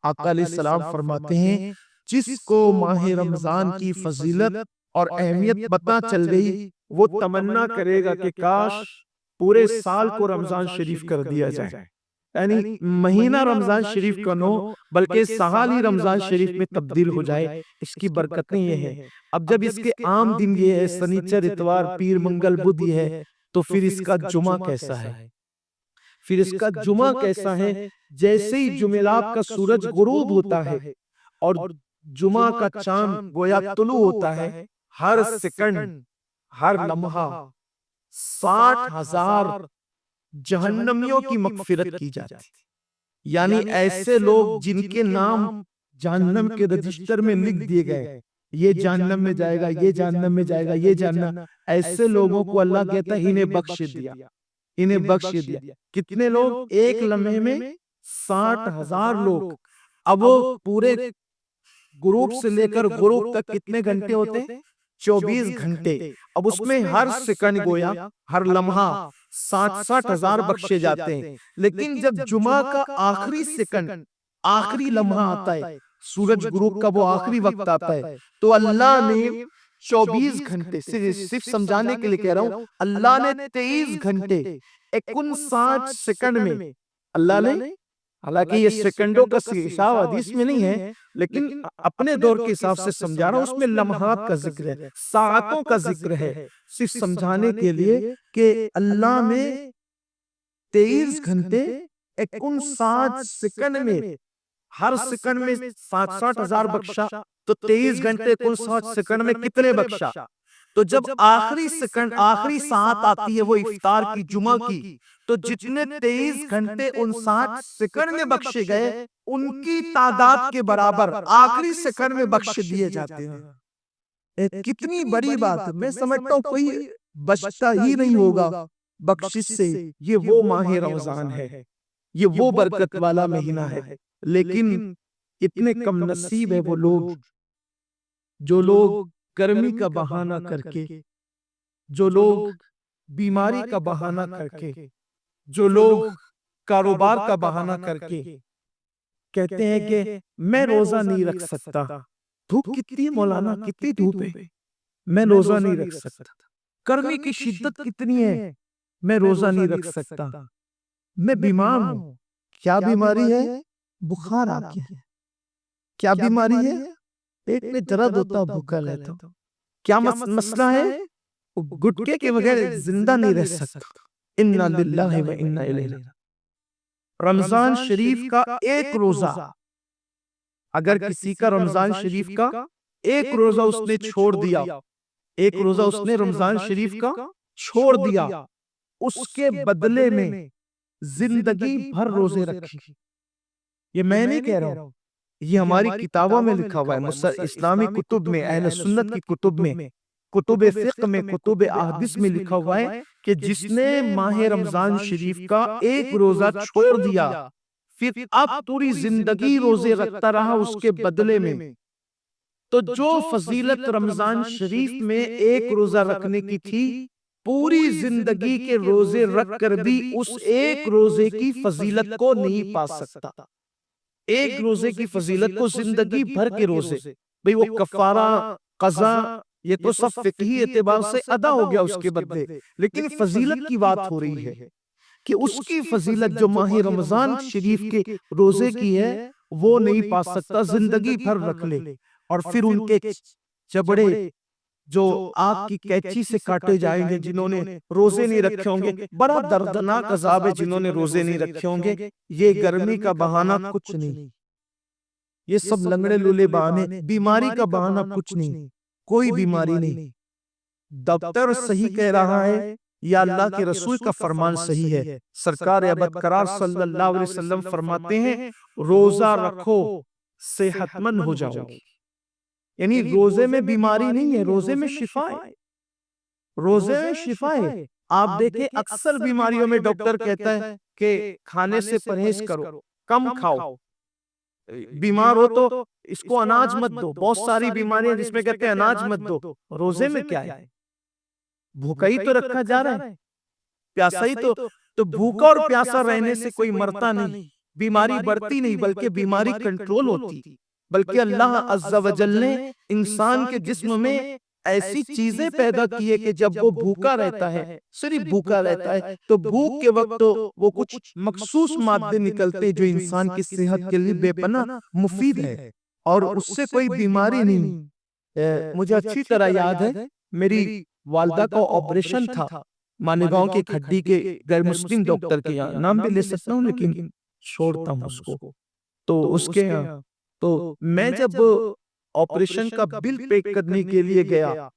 آقا علیہ السلام فرماتے ہیں جس کو ماہ رمضان کی فضیلت اور اہمیت پتہ چل گئی وہ تمنا کرے گا کہ کاش پورے سال کو رمضان شریف کر دیا جائے، یعنی مہینہ رمضان شریف کا نو بلکہ سال ہی رمضان شریف میں تبدیل ہو جائے۔ اس کی برکتیں یہ ہیں، اب جب اس کے عام دن یہ ہے سنیچر اتوار پیر منگل بدھ یہ ہے، تو پھر اس کا جمعہ کیسا ہے؟ پھر اس کا جمعہ کیسا ہے؟ جیسے ہی جمعرات کا سورج غروب ہوتا ہے اور جمعہ کا چاند گویا طلوع ہوتا ہے، ہر سیکنڈ ہر لمحہ 60,000 جہنمیوں کی مغفرت کی جاتی، یعنی ایسے لوگ جن کے نام جہنم کے رجسٹر میں لکھ دیے گئے، یہ جہنم میں جائے گا، یہ جہنم میں جائے گا، یہ جہنم، ایسے لوگوں کو اللہ کہتا ہے انہیں بخش دیا، انہیں بخش دیا۔ کتنے لوگ؟ ایک لمحے میں 60,000 لوگ۔ اب وہ پورے غروب سے لے کر غروب تک کتنے گھنٹے ہوتے ہیں؟ 24 گھنٹے۔ اب اس میں ہر سیکنڈ گویا ہر لمحہ 60,000 بخشے جاتے ہیں، لیکن جب جمعہ کا آخری سیکنڈ آخری لمحہ آتا ہے، سورج غروب کا وہ آخری وقت آتا ہے، تو اللہ نے 24 گھنٹے، صرف سمجھانے کے لیے کہہ رہا ہوں، اللہ نے 23 گھنٹے 59 سیکنڈ میں اللہ نے، حالانکہ یہ سیکنڈوں کا حساب حدیث میں نہیں ہے لیکن اپنے دور کے حساب سے سمجھا رہا ہوں، اس میں لمحات کا ذکر ہے، ساعتوں کا ذکر ہے، صرف سمجھانے کے لیے کہ اللہ نے 23 گھنٹے 59 سیکنڈ میں، ہر سیکنڈ میں 60,000 بخشا، تو 23 گھنٹے 59 سیکنڈ میں کتنے بخشا؟ تو جب آخری سیکنڈ آخری ساعت آتی ہے وہ افطار کی جمعہ کی، تو جتنے 23 گھنٹے 59 سیکنڈ میں بخشے گئے ان کی تعداد کے برابر آخری سیکنڈ میں بخش دیے جاتے ہیں۔ کتنی بڑی بات ہے، میں سمجھتا ہوں کوئی بچتا ہی نہیں ہوگا بخشش سے۔ یہ وہ ماہ رمضان ہے، یہ وہ برکت والا مہینہ ہے، لیکن اتنے کم نصیب ہے وہ لوگ، جو لوگ گرمی کا بہانہ کر کے، جو لوگ بیماری کا بہانہ کر کے، جو لوگ کاروبار کا بہانہ کر کے کہتے ہیں کہ میں روزہ نہیں رکھ سکتا، دھوپ کتنی ہے مولانا، کتنی دھوپ ہے، میں روزہ نہیں رکھ سکتا، گرمی کی شدت کتنی ہے، میں روزہ نہیں رکھ سکتا، میں بیمار ہوں۔ کیا بیماری ہے؟ بخار آ گیا ہے۔ کیا بیماری ہے؟ پیٹ میں درد ہوتا، بھوکا رہتا۔ کیا مسئلہ ہے؟ گٹکے کے بغیر زندہ نہیں رہ سکتا۔ انا للہ و انا الیہ راجعون۔ رمضان شریف کا ایک روزہ، اگر کسی کا رمضان شریف کا ایک روزہ اس نے چھوڑ دیا، ایک روزہ اس نے رمضان شریف کا چھوڑ دیا، اس کے بدلے میں زندگی بھر روزے رکھے۔ یہ میں نہیں کہہ رہا ہوں، یہ ہماری کتابوں میں لکھا ہوا ہے، اسلامی کتب میں، اہل سنت کی کتب میں، کتب فقہ میں، کتب احادیث میں لکھا ہوا ہے کہ جس نے ماہ رمضان شریف کا ایک روزہ چھوڑ دیا، پھر اب پوری زندگی روزے رکھتا رہا اس کے بدلے میں، تو جو فضیلت رمضان شریف میں ایک روزہ رکھنے کی تھی، پوری زندگی کے روزے رکھ کر بھی اس ایک روزے کی فضیلت کو نہیں پا سکتا۔ ایک روزے کی فضیلت کو زندگی بھر کے روزے، بھئی وہ کفارہ، قضا، یہ تو سب فقہی اعتبار سے ادا ہو گیا اس کے بدلے، لیکن فضیلت کی بات ہو رہی ہے کہ اس کی فضیلت جو ماہ رمضان شریف کے روزے کی ہے وہ نہیں پا سکتا، زندگی بھر رکھ لے، اور پھر ان کے چبڑے جو آگ کی کینچی سے کاٹے جائیں گے جنہوں نے روزے نہیں رکھے ہوں گے۔ بڑا دردناک عذاب ہے جنہوں نے روزے نہیں رکھے ہوں گے۔ یہ گرمی کا بہانہ کچھ نہیں، یہ سب لنگڑے لولے بہانے، بیماری کا بہانہ کچھ نہیں، کوئی بیماری نہیں۔ ڈاکٹر صحیح کہہ رہا ہے یا اللہ کے رسول کا فرمان صحیح ہے؟ سرکار ابد قرار صلی اللہ علیہ وسلم فرماتے ہیں روزہ رکھو صحت مند ہو جاؤ گی، یعنی روزے میں بیماری نہیں ہے، روزے میں شفا ہے، روزے میں شفا ہے۔ آپ دیکھیں اکثر بیماریوں میں ڈاکٹر کہتا ہے کہ کھانے سے پرہیز کرو، کم کھاؤ، بیمار ہو تو اس کو اناج مت دو، بہت ساری بیماریاں جس میں کہتے ہیں اناج مت دو۔ روزے میں کیا ہے؟ بھوکا ہی تو رکھا جا رہا ہے، پیاسا ہی تو بھوکا اور پیاسا رہنے سے کوئی مرتا نہیں، بیماری بڑھتی نہیں بلکہ بیماری کنٹرول ہوتی، بلکہ اللہ عز و جل نے انسان کے جسم میں ایسی چیزیں پیدا کی ہے کہ جب وہ بھوکا رہتا ہے، صرف بھوکا رہتا ہے، تو بھوک کے وقت وہ کچھ مخصوص مادے نکلتے جو انسان کی صحت کے لیے بے پناہ مفید ہے، اور اس سے کوئی بیماری نہیں۔ مجھے اچھی طرح یاد ہے، میری والدہ کا آپریشن تھا مالیگاؤں کی کھڈی کے غیر مسلم ڈاکٹر کے یہاں، نام بھی لے سکتا ہوں لیکن چھوڑتا ہوں اس کو، تو اس کے یہاں تو میں جب آپریشن کا بل پے کرنے کے لیے گیا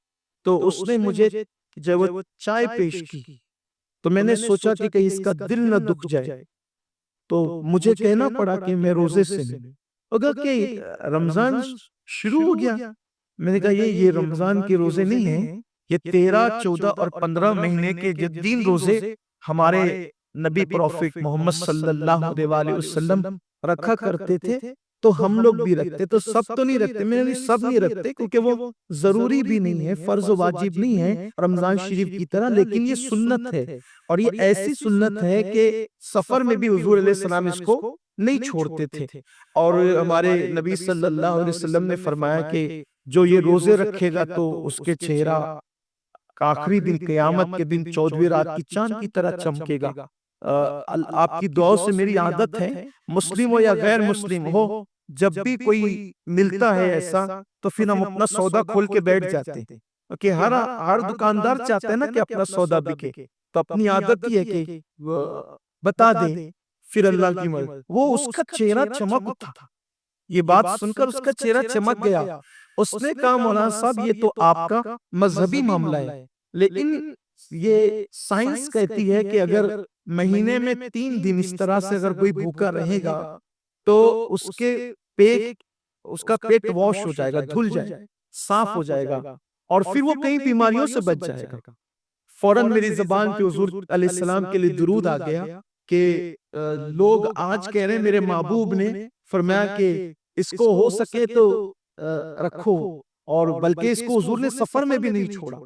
تو اس نے مجھے جب چائے پیش کی تو میں نے سوچا کہ کہیں اس کا دل نہ دکھ جائے، تو مجھے کہنا پڑا کہ میں روزے سے نہیں، اگر کہ رمضان شروع ہو گیا، میں نے کہا یہ رمضان کے روزے نہیں ہیں، یہ 13، 14 اور 15 مہینے کے جو 3 روزے ہمارے نبی پروفیٹ محمد صلی اللہ علیہ وسلم رکھا کرتے تھے تو ہم لوگ بھی رکھتے، تو سب تو نہیں رکھتے، میں نے سب نہیں رکھتے کیونکہ وہ ضروری بھی نہیں ہے، فرض و واجب نہیں ہے رمضان شریف کی طرح، لیکن یہ سنت ہے، اور یہ ایسی سنت ہے کہ سفر میں بھی حضور علیہ السلام اس کو نہیں چھوڑتے تھے، اور ہمارے نبی صلی اللہ علیہ وسلم نے فرمایا کہ جو یہ روزے رکھے گا تو اس کے چہرہ آخری دن قیامت کے دن 14ویں رات کی چاند کی طرح چمکے گا۔ آپ کی دعاؤں سے میری عادت ہے، مسلم ہو یا غیر مسلم ہو، جب بھی کوئی ملتا ہے ایسا تو پھر ہم اپنا سودا کھول کے بیٹھ جاتے ہیں، کیونکہ ہر دکاندار چاہتا ہے نا کہ اپنا سودا بکے، تو اپنی عادت یہ ہے کہ بتا دیں، پھر اللہ کی مرضی، وہ اس کا چہرہ چمک اٹھا، یہ بات سن کر اس کا چہرہ چمک گیا، اس نے کہا مولانا صاحب یہ تو آپ کا مذہبی معاملہ ہے، لیکن یہ سائنس کہتی ہے کہ اگر مہینے میں 3 دن اس طرح سے اگر کوئی بھوکا رہے گا تو اس کا پیٹ واش ہو جائے گا، دھل جائے گا، صاف ہو جائے گا، اور پھر وہ کئی بیماریوں سے بچ جائے گا۔ فوراً میری زبان پہ حضور علیہ السلام کے لیے درود آ گیا کہ لوگ آج کہہ رہے ہیں میرے محبوب نے فرمایا کہ اس کو ہو سکے تو رکھو، اور بلکہ اس کو حضور نے سفر میں بھی نہیں چھوڑا۔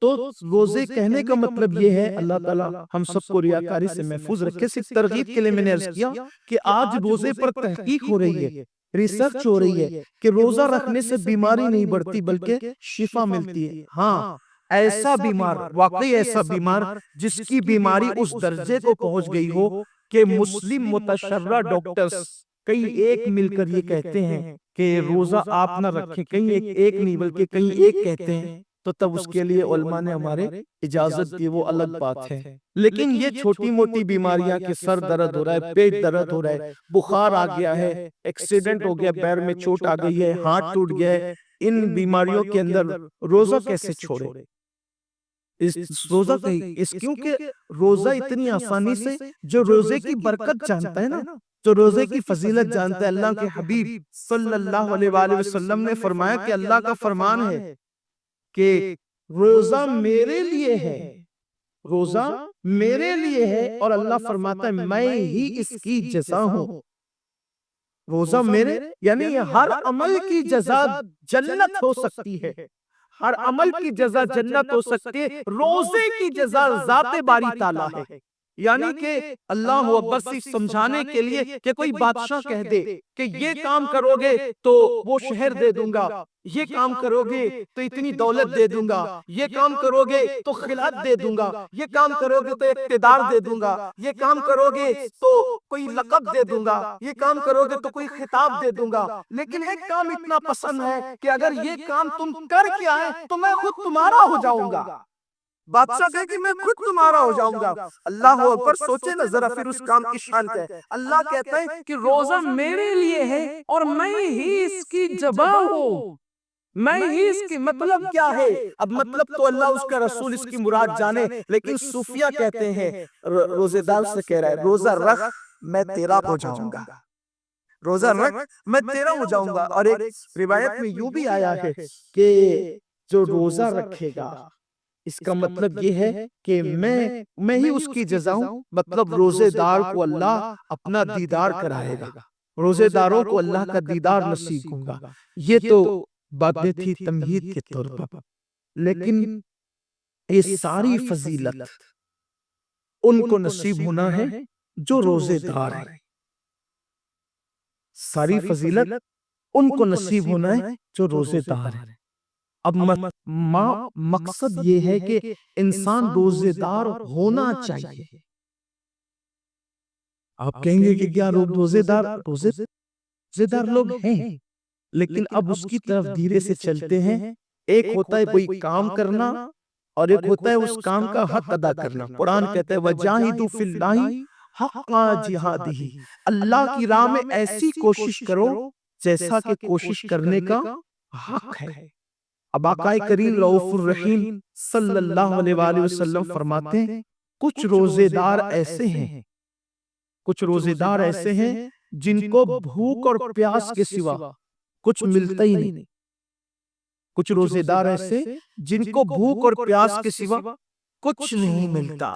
تو روزے کہنے کا مطلب یہ ہے، اللہ تعالیٰ ہم سب کو ریاکاری سے محفوظ رکھے۔ صرف ترغیب کے لیے میں نے عرض کیا کہ آج روزے پر تحقیق ہو رہی ہے، ریسرچ ہو رہی ہے کہ روزہ رکھنے سے بیماری نہیں بڑھتی بلکہ شفا ملتی ہے۔ ہاں، ایسا بیمار، واقعی ایسا بیمار جس کی بیماری اس درجے کو پہنچ گئی ہو کہ مسلم متشرع ڈاکٹرز کئی ایک مل کر یہ کہتے ہیں کہ روزہ آپ نہ رکھیں، کہیں ایک نہیں بلکہ کہیں ایک کہتے ہیں، تو تب اس کے لیے علماء نے ہمارے اجازت دی، وہ الگ بات ہے۔ لیکن یہ چھوٹی موٹی بیماریاں کہ سر درد ہو رہا ہے، پیٹ درد ہو رہا ہے، بخار آ گیا ہے، ایکسیڈنٹ ہو گیا، پیر میں چوٹ آ گئی ہے، ہاتھ ٹوٹ گیا ہے، ان بیماریوں کے اندر روزہ کیسے چھوڑے؟ روزہ کیونکہ روزہ اتنی آسانی سے، جو روزے کی برکت جانتا ہے نا، جو روزے کی فضیلت جانتا ہے، اللہ کے حبیب صلی اللہ علیہ وآلہ وسلم نے فرمایا کہ اللہ کا فرمان ہے کہ روزہ میرے لیے ہے، روزہ میرے لیے ہے، اور اللہ فرماتا ہے میں ہی اس کی جزا ہوں۔ روزہ میرے یعنی ہر عمل کی جزا جنت ہو سکتی ہے، ہر عمل کی جزا جنت ہو سکتی ہے، روزے کی جزا ذات باری تعالیٰ ہے۔ یعنی کہ اللہ اکبر صرف سمجھانے کے لیے کہ کوئی بادشاہ کہہ دے کہ یہ کام کرو گے تو وہ شہر دے دوں گا، یہ کام کرو گے تو اتنی دولت دے دوں گا، یہ کام کرو گے تو خلعت دے دوں گا، یہ کام کرو گے تو اقتدار دے دوں گا، یہ کام کرو گے تو کوئی لقب دے دوں گا، یہ کام کرو گے تو کوئی خطاب دے دوں گا، لیکن ایک کام اتنا پسند ہے کہ اگر یہ کام تم کر کے آئے تو میں خود تمہارا ہو جاؤں گا۔ بادشاہ کہے کہ میں خود تمہارا ہو جاؤں گا۔ اللہ اکبر، سوچے نا ذرا پھر اس کام کی شان کیا ہے۔ اللہ کہتا ہے کہ روزہ میرے لیے ہے اور میں ہی اس کی جزا ہوں، میں ہی اس کی، مطلب کیا ہے؟ اب مطلب تو اللہ اس کا رسول اس کی مراد جانے، لیکن صوفیہ کہتے ہیں، روزے دار سے کہہ رہا ہے روزہ رکھ میں تیرا ہو جاؤں گا، روزہ رکھ میں تیرا ہو جاؤں گا۔ اور ایک روایت میں یوں بھی آیا ہے کہ جو روزہ رکھے گا، اس کا مطلب یہ ہے کہ میں ہی اس کی جزا ہوں، مطلب روزے دار کو اللہ اپنا دیدار کرائے گا، روزے داروں کو اللہ کا دیدار نصیب ہوگا۔ یہ تو باتیں تھی تمہید کے طور پر، لیکن یہ ساری فضیلت ان کو نصیب ہونا ہے جو روزے دار ہیں۔ ساری فضیلت ان کو نصیب ہونا ہے جو روزے دار ہیں۔ اب مقصد یہ ہے کہ انسان روزے دار ہونا چاہیے۔ آپ کہیں گے کہ کیا روزے دار لوگ ہیں، لیکن اب اس کی طرف دھیرے سے چلتے ہیں۔ ایک ہوتا ہے کوئی کام کرنا اور ایک ہوتا ہے اس کام کا حق ادا کرنا۔ قرآن کہتا ہے وَجَاهِدُوا فِي اللَّهِ حَقَّ جِهَادِهِ، اللہ کی راہ میں ایسی کوشش کرو جیسا کہ کوشش کرنے کا حق ہے۔ اب آقا کریم رؤوف الرحیم صلی اللہ علیہ وآلہ وسلم فرماتے ہیں کچھ روزے دار ایسے ہیں جن کو بھوک اور پیاس کے سوا کچھ ملتا ہی نہیں۔ کچھ روزے دار ایسے جن کو بھوک اور پیاس کے سوا کچھ نہیں ملتا،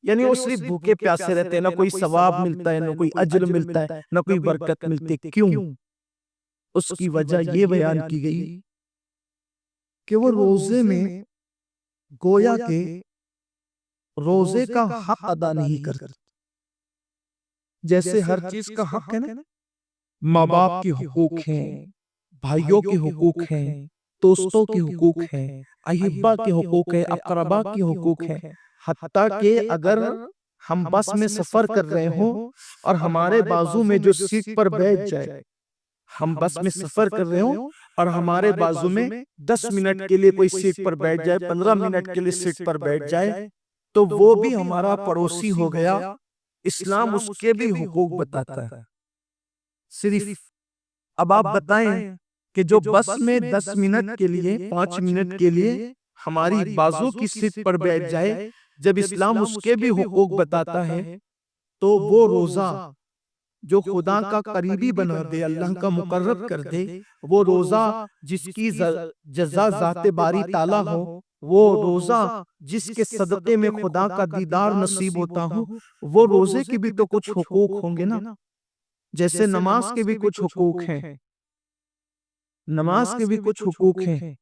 یعنی وہ صرف بھوکے پیاسے رہتے ہیں، نہ کوئی ثواب ملتا ہے، نہ کوئی اجر ملتا ہے، نہ کوئی برکت ملتی۔ کیوں؟ اس کی وجہ یہ بیان کی گئی کہ وہ روزے میں گویا کہ روزے کا حق ادا نہیں کرتے۔ جیسے ہر چیز کا حق ہے نا، ماں باپ کے حقوق ہیں، بھائیوں کے حقوق ہیں، دوستوں کے حقوق ہیں، احبا کے حقوق ہیں، اقربا کے حقوق ہیں، حتیٰ کہ اگر ہم بس میں سفر کر رہے ہوں اور ہمارے بازو میں جو سیٹ پر بیٹھ جائے، ہم بس میں سفر کر رہے ہوں اور ہمارے بازو میں 10 منٹ کے لیے کوئی سیٹ پر بیٹھ جائے، 15 منٹ کے لیے سیٹ پر بیٹھ جائے، تو وہ بھی ہمارا پڑوسی ہو گیا۔ اسلام اس کے بھی حقوق بتاتا ہے۔ صرف اب آپ بتائیں کہ جو بس میں 10 منٹ کے لیے 5 منٹ کے لیے ہماری بازو کی سیٹ پر بیٹھ جائے، جب اسلام اس کے بھی حقوق بتاتا ہے تو وہ روزہ جو خدا کا قریبی بنا دے، اللہ کا مقرب کر دے، وہ روزہ جس کی جزا ذات باری تعالیٰ ہو، وہ روزہ جس کے صدقے میں خدا کا دیدار نصیب ہوتا ہو، وہ روزے کی بھی تو کچھ حقوق ہوں گے نا۔ جیسے نماز کے بھی کچھ حقوق ہیں، نماز کے بھی کچھ حقوق ہیں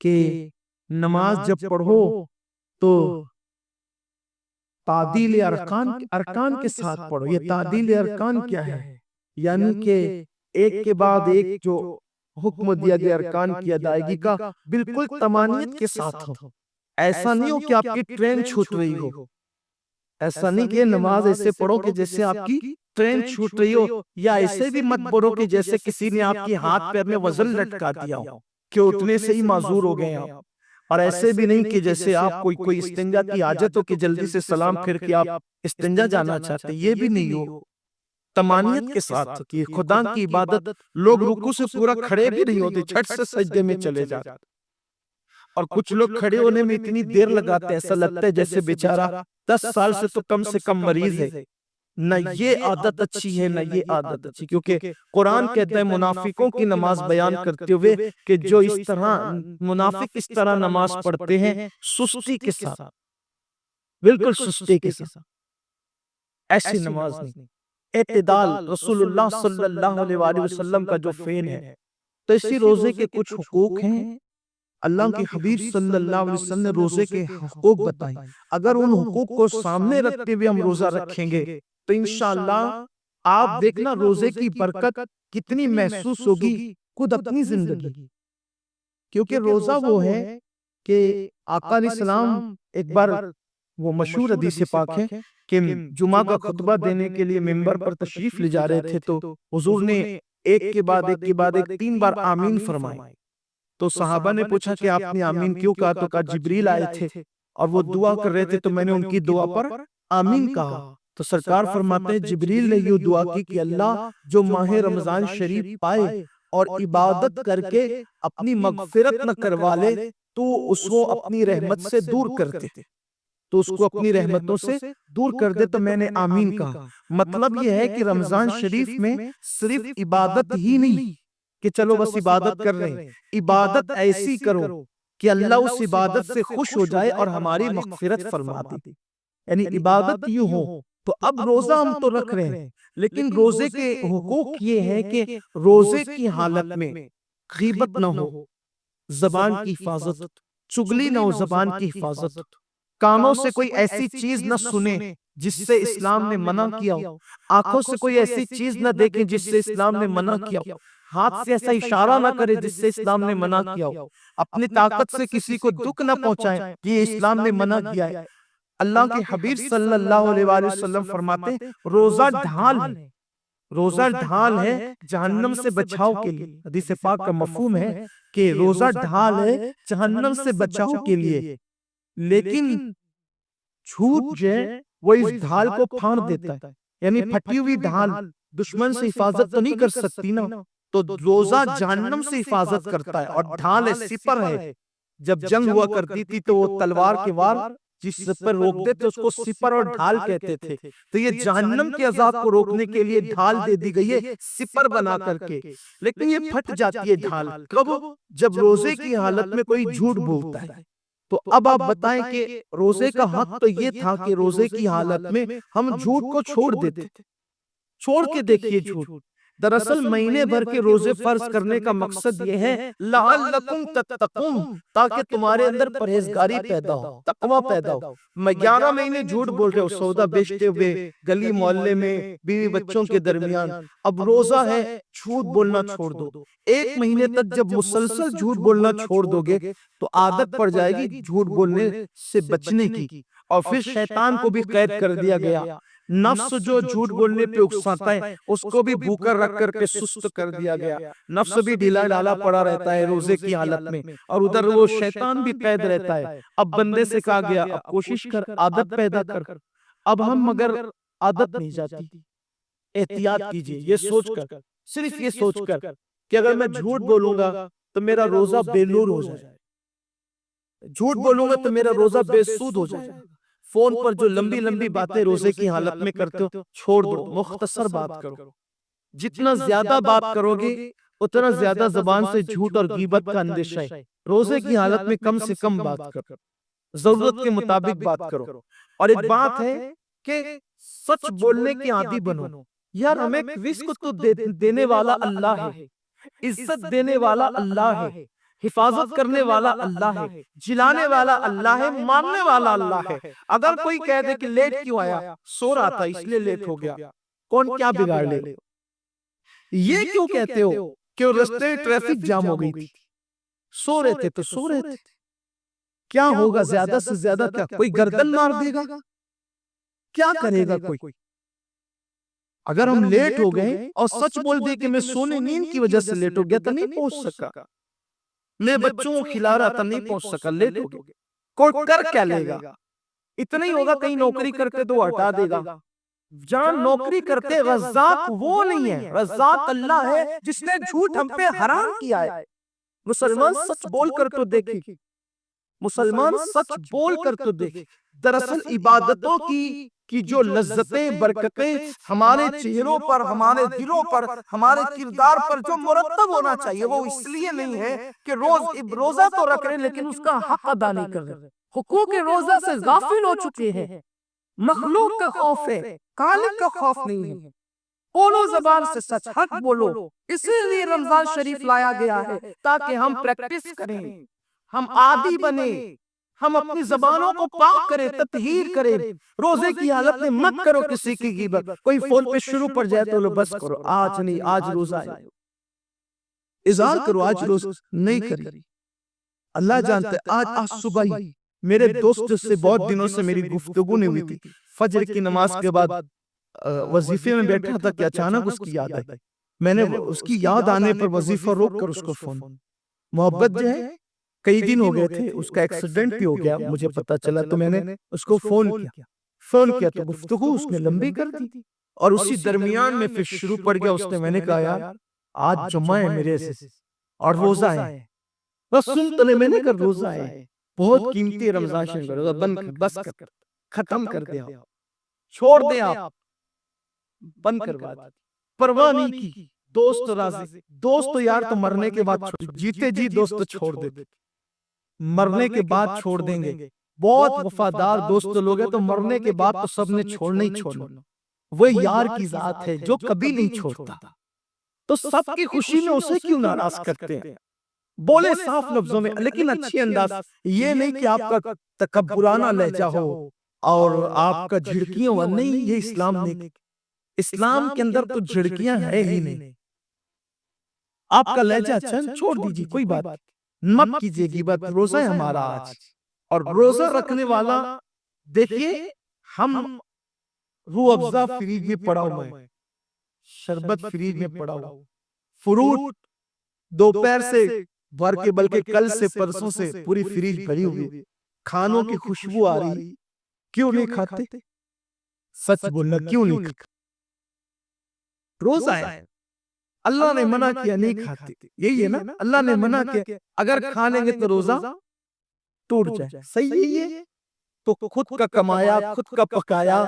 کہ نماز جب پڑھو تو تعدیل ارکان کے ساتھ پڑھو۔ یہ تعدیل ارکان کیا ہے؟ یعنی کہ ایک کے بعد ایک جو حکم دیا گیا ارکان کی ادائیگی کا بالکل تمانیت کے ساتھ ہو۔ ایسا نہیں ہو کہ آپ کی ٹرین چھوٹ رہی ہو، ایسا نہیں کہ نماز ایسے پڑھو کہ جیسے آپ کی ٹرین چھوٹ رہی ہو، یا ایسے بھی مت پڑھو کہ جیسے کسی نے آپ کی ہاتھ پیر میں وزن لٹکا دیا ہو کہ اٹھنے سے ہی معذور ہو گئے آپ، اور ایسے بھی نہیں کہ جیسے آپ کوئی استنجا کی حاجت ہو کہ جلدی سے سلام پھر کے آپ استنجا جانا چاہتے، یہ بھی نہیں ہو۔ تمانیت کے ساتھ کہ خدا کی عبادت، لوگ رکوع سے پورا کھڑے بھی نہیں ہوتے، چھٹ سے سجدے میں چلے جاتے، اور کچھ لوگ کھڑے ہونے میں اتنی دیر لگاتے، ایسا لگتا ہے جیسے بیچارہ 10 سال سے کم مریض ہے۔ نہ یہ عادت اچھی ہے، نہ یہ عادت اچھی، کیونکہ قرآن کہتا ہے منافقوں کی نماز بیان کرتے ہوئے کہ جو اس طرح منافق اس طرح نماز پڑھتے ہیں سستی کے ساتھ، بالکل سستی کے ساتھ، ایسی نماز نہیں۔ اعتدال رسول اللہ صلی اللہ علیہ وآلہ وسلم کا جو فعل ہے، تو اسی روزے کے کچھ حقوق ہیں۔ اللہ کے حبیب صلی اللہ علیہ وسلم نے روزے کے حقوق بتائیں، اگر ان حقوق کو سامنے رکھتے ہوئے ہم روزہ رکھیں گے تو انشاءاللہ آپ دیکھنا روزے کی برکت کتنی محسوس ہوگی خود اپنی زندگی، کیونکہ روزہ وہ ہے کہ آقا علیہ السلام ایک بار، وہ مشہور حدیث پاک ہے کہ جمعہ کا خطبہ دینے کے لیے منبر پر تشریف لے جا رہے تھے، تو حضور نے ایک کے بعد ایک 3 بار آمین فرمائی۔ تو صحابہ نے پوچھا کہ آپ نے آمین کیوں کہا؟ تو کہا جبریل آئے تھے اور وہ دعا کر رہے تھے تو میں نے ان کی دعا پر آمین کہا۔ تو سرکار فرماتے ہیں جبریل نے یہ دعا کی کہ اللہ جو ماہ رمضان شریف پائے اور عبادت کر کے اپنی مغفرت نہ کروا لے تو اس کو اپنی رحمت سے دور کر دے، تو اس کو اپنی رحمتوں سے دور کر دے۔ تو میں نے آمین کہا۔ مطلب یہ ہے کہ رمضان شریف میں صرف عبادت ہی نہیں کہ چلو بس عبادت کر رہے ہیں، عبادت ایسی کرو کہ اللہ اس عبادت سے خوش ہو جائے اور ہماری مغفرت فرما دے، یعنی عبادت یوں ہو۔ تو اب روزہ ہم تو رکھ رہے ہیں، لیکن روزے کے حقوق یہ ہے کہ روزے کی حالت میں غیبت نہ ہو، زبان کی حفاظت، چگلی نہ ہو، زبان کی حفاظت، کانوں سے کوئی ایسی چیز نہ سنے جس سے اسلام نے منع کیا ہو، آنکھوں سے کوئی ایسی چیز نہ دیکھیں جس سے اسلام نے منع کیا ہو، ہاتھ سے ایسا اشارہ نہ کرے جس سے اسلام نے منع کیا ہو، اپنی طاقت سے کسی کو دکھ نہ پہنچائیں، یہ اسلام نے منع کیا ہے۔ اللہ کے حبیب صلی اللہ علیہ وآلہ وسلم فرماتے ہیں روزہ ڈھال ہے، روزہ ڈھال ہے جہنم سے بچاؤ کے لیے۔ حدیث پاک کا مفہوم ہے کہ روزہ ڈھال ہے جہنم سے بچاؤ کے لیے، لیکن جھوٹ جو ہے وہ اس ڈھال کو پھاڑ دیتا ہے، یعنی پھٹی ہوئی ڈھال دشمن سے حفاظت تو نہیں کر سکتی نا، تو روزہ جہنم سے حفاظت کرتا ہے، اور ڈھال ہے، سپر ہے۔ جب جنگ ہوا کرتی تھی تو وہ تلوار کے وار جس پر روک دیتے اس کو سپر اور ڈھال کہتے تھے، تو یہ جہنم کے عذاب کو روکنے کے لیے ڈھال دے دی گئی ہے سپر بنا کر کے، لیکن یہ پھٹ جاتی ہے ڈھال کب؟ جب روزے کی حالت میں کوئی جھوٹ بولتا ہے۔ تو اب آپ بتائیں کہ روزے کا حق تو یہ تھا کہ روزے کی حالت میں ہم جھوٹ کو چھوڑ دیتے، چھوڑ کے دیکھیے جھوٹ۔ دراصل مہینے بھر کے روزے فرض کرنے کا مقصد یہ ہے لعلکم تتقون، تاکہ تمہارے اندر پرہیزگاری پیدا ہو، تقوی پیدا ہو۔ میں 11 مہینے جھوٹ بول رہے ہو، سودا بیچتے ہوئے گلی محلے میں بیوی بچوں کے درمیان، اب روزہ ہے جھوٹ بولنا چھوڑ دو۔ 1 مہینے تک جب مسلسل جھوٹ بولنا چھوڑ دو گے تو عادت پڑ جائے گی جھوٹ بولنے سے بچنے کی، اور پھر شیطان کو بھی قید کر دیا گیا۔ نفس جو جھوٹ بولنے پہ اکساتا ہے اس کو بھی بھوکر رکھ کر کے سست کر دیا گیا، نفس بھی ڈھیلا ڈالا پڑا رہتا ہے روزے کی حالت میں، اور ادھر وہ شیطان بھی قید رہتا ہے۔ اب بندے سے کہا گیا اب کوشش کر، عادت پیدا کر۔ اب ہم مگر عادت نہیں جاتی، احتیاط کیجئے، یہ سوچ کر، صرف یہ سوچ کر کہ اگر میں جھوٹ بولوں گا تو میرا روزہ بے نور ہو جائے، جھوٹ بولوں گا تو میرا روزہ بے سود ہو جائے۔ فون پر جو لمبی لمبی باتیں روزے کی حالت میں کرتے ہو چھوڑ دو، مختصر بات کرو۔ جتنا زیادہ بات کرو گے اتنا زیادہ زبان سے جھوٹ اور غیبت کا اندیشہ ہے۔ روزے کی حالت میں کم سے کم بات کرو، ضرورت کے مطابق بات کرو۔ اور ایک بات ہے کہ سچ بولنے کے عادی بنو۔ یار ہمیں رزق تو دینے والا اللہ ہے، عزت دینے والا اللہ ہے، حفاظت کرنے والا اللہ ہے، جلانے والا اللہ ہے، مارنے والا اللہ ہے۔ اگر کوئی کہہ دے کہ لیٹ کیوں آیا، سو رہا تھا اس لیے لیٹ ہو گیا، کون کیا بگاڑ لے؟ یہ کیوں کہتے ہو کہ رستے ٹریفک جام ہو گئی تھی، سو رہے تھے تو سو رہے تھے، کیا ہوگا زیادہ سے زیادہ کیا کوئی گردن مار دے گا، کیا کرے گا کوئی؟ اگر ہم لیٹ ہو گئے اور سچ بول دے کہ میں سونے نیند کی وجہ سے لیٹ ہو گیا تو نہیں پہنچ سکا، میں بچوں کو کھلا رہا تھا نہیں پہنچ سکا، لیٹ ہو گیا، کوئی کر کیا لے گا؟ اتنا ہی ہوگا کہیں نوکری کرتے تو ہٹا دے گا۔ جہاں نوکری کرتے رزاق وہ نہیں ہے، رزاق اللہ ہے جس نے جھوٹ ہم پہ حرام کیا ہے۔ مسلمان سچ بول کر تو دیکھیں، مسلمان سچ بول کر تو دیکھیں۔ دراصل عبادتوں کی جو لذتیں برکتیں ہمارے چہروں پر، ہمارے دلوں پر، ہمارے کردار پر جو مرتب ہونا چاہیے وہ اس لیے نہیں ہے کہ روزہ تو رکھ رہے لیکن اس کا حق ادا نہیں کر رہے، حقوق روزہ سے غافل ہو چکے ہیں۔ مخلوق کا خوف ہے، خالق کا خوف نہیں ہے۔ بولو زبان سے سچ، حق بولو، اسی لیے رمضان شریف لایا گیا ہے تاکہ ہم پریکٹس کریں، ہم عادی بنیں، ہم اپنی زبانوں کو پاک کریں، تطہیر کریں۔ روزے کی حالت میں مت کرو کسی کی غیبت، کوئی فون پہ شروع پڑ جائے تو لو بس کرو، آج نہیں، آج روزہ ہے، اظہار کرو آج روزہ نہیں کری۔ اللہ جانتا ہے آج صبح ہی میرے دوست سے بہت دنوں سے میری گفتگو نہیں ہوئی تھی، فجر کی نماز کے بعد وظیفے میں بیٹھا تھا کہ اچانک اس کی یاد آئی، میں نے اس کی یاد آنے پر وظیفہ روک کر اس کو فون، محبت جو ہے کئی دن ہو گئے تھے، اس کا ایکسیڈنٹ بھی ہو گیا مجھے پتا چلا، تو میں نے اس کو فون کیا تو گفتگو اس نے لمبی کر دی، اور اسی درمیان میں پھر شروع پڑ گیا اس نے، میں نے کہا یار آج جمعہ ہے میرے سے اور روزہ ہے، بس سن تو میں نے کہا روزہ ہے، بہت قیمتی رمضان شریف روزہ بند کر، بس کر، ختم کر دے، آپ چھوڑ دیں، آپ بند کروا دیں، پرواہ نہیں کی۔ دوست راضی، دوست یار تو مرنے کے بعد جیتے جی دوست چھوڑ دیتے، مرنے کے بعد چھوڑ دیں گے، بہت وفادار دوست لوگ ہیں تو مرنے کے بعد تو سب نے چھوڑنا ہی چھوڑنا، وہ یار کی ذات ہے جو کبھی نہیں چھوڑتا، تو سب کی خوشی میں اسے کیوں ناراض کرتے ہیں؟ بولے صاف لفظوں میں لیکن اچھی انداز، یہ نہیں کہ آپ کا تکبرانہ لہجہ ہو، اور آپ کا جھڑکیوں والا نہیں، یہ اسلام نہیں۔ اسلام کے اندر تو جھڑکیاں ہے ہی نہیں۔ آپ کا لہجہ چند چھوڑ دیجیے، کوئی بات مت کیجیے غیبت، روزہ ہے ہمارا آج، اور روزہ رکھنے والا دیکھیے، ہم روح افزا فریج میں پڑا ہوا ہے، شربت فریج میں پڑا ہوا، فروٹ دوپہر سے بھر کے، بلکہ کل سے پرسوں سے پوری فریج بھری ہوئی، کھانوں کی خوشبو آ رہی، کیوں نہیں کھاتے؟ سچ بولنا، کیوں نہیں کھاتے؟ روزہ ہے، اللہ نے منع کیا نہیں کھاتے، یہی ہے نا، اللہ نے منع کیا اگر کھا لیں گے تو روزہ ٹوٹ جائے، صحیح ہے یہ؟ تو خود کا کمایا، خود کا پکایا،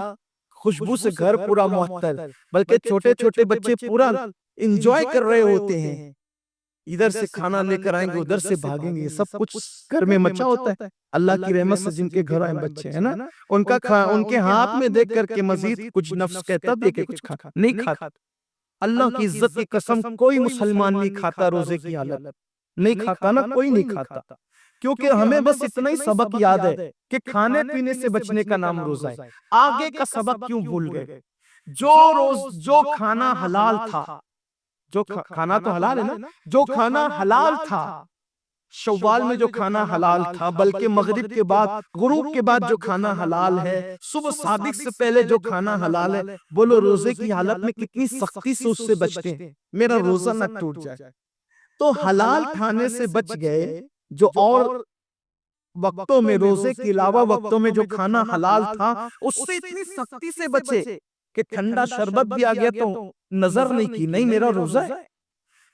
خوشبو سے گھر پورا معطر، بلکہ چھوٹے چھوٹے بچے پورا انجوائے کر رہے ہوتے ہیں، ادھر سے کھانا لے کر آئیں گے، ادھر سے بھاگیں گے، سب کچھ گھر میں مچا ہوتا ہے۔ اللہ کی رحمت سے جن کے گھر آئے بچے ہیں نا، ان کے ہاتھ میں دیکھ کر کے مزید کچھ نفس کہتا دے کے کچھ کھا نہیں کھاتا۔ اللہ کی عزت کی قسم، کوئی مسلمان نہیں کھاتا روزے کی حالت، نہیں کھاتا نا، کوئی نہیں کھاتا، کیونکہ ہمیں بس اتنا ہی سبق یاد ہے کہ کھانے پینے سے بچنے کا نام روزہ ہے، آگے کا سبق کیوں بھول گئے؟ جو کھانا حلال تھا، جو کھانا تو حلال ہے نا، جو کھانا حلال تھا شوال میں، جو کھانا حلال تھا، بلکہ مغرب کے بعد، غروب کے بعد جو کھانا حلال ہے، صبح صادق سے پہلے جو کھانا حلال ہے، بولو روزے کی حالت میں کتنی سختی سے اس سے بچتے ہیں، میرا روزہ نہ ٹوٹ جائے۔ تو حلال کھانے سے بچ گئے، جو اور وقتوں میں، روزے کے علاوہ وقتوں میں جو کھانا حلال تھا، اس سے اتنی سختی سے بچے کہ ٹھنڈا شربت بھی آ گیا تو نظر نہیں کی، نہیں میرا روزہ ہے۔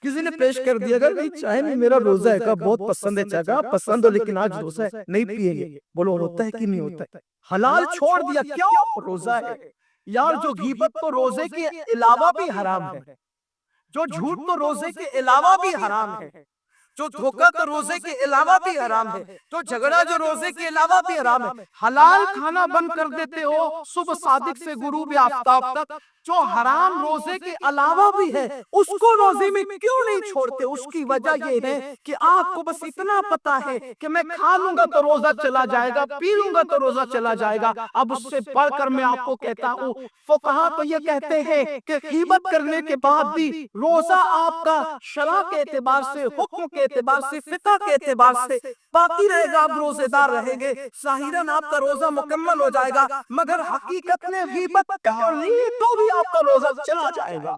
کسی نے پیش کر دیا اگر نہیں چائے میں میرا روزہ ہے، کہا بہت پسند ہے چائے، کہا پسند ہو لیکن آج روزہ ہے، نہیں پیئیں گے، بولو ہوتا ہے کہ نہیں ہوتا ہے؟ حلال چھوڑ دیا، کیوں؟ روزہ ہے۔ یار جو غیبت تو روزے کے علاوہ بھی حرام ہے، جو جھوٹ تو روزے کے علاوہ بھی حرام ہے، جو دھوکہ تو روزے کے علاوہ بھی حرام ہے، جو جھگڑا جو روزے کے علاوہ بھی حرام ہے۔ حلال کھانا بند کر دیتے ہو صبح صادق سے غروب آفتاب تک، جو حرام روزے کے علاوہ بھی ہے اس کو روزے میں کیوں نہیں چھوڑتے؟ اس کی وجہ یہ ہے کہ آپ کو بس اتنا پتا ہے کہ میں کھا لوں گا تو روزہ چلا جائے گا، پی لوں گا تو روزہ چلا جائے گا۔ اب اس سے بڑھ کر میں آپ کو کہتا ہوں، فقہا تو یہ کہتے ہیں کہ غیبت کرنے کے بعد بھی روزہ آپ کا شرع کے اعتبار سے، حکم کے اعتبار سے، فقہ کے اعتبار سے باقی رہے گا، آپ روزے دار رہیں گے، ظاہراً آپ کا روزہ مکمل ہو جائے گا، مگر حقیقت میں غیبت کر لی تو بھی آپ کا روزہ چلا جائے گا۔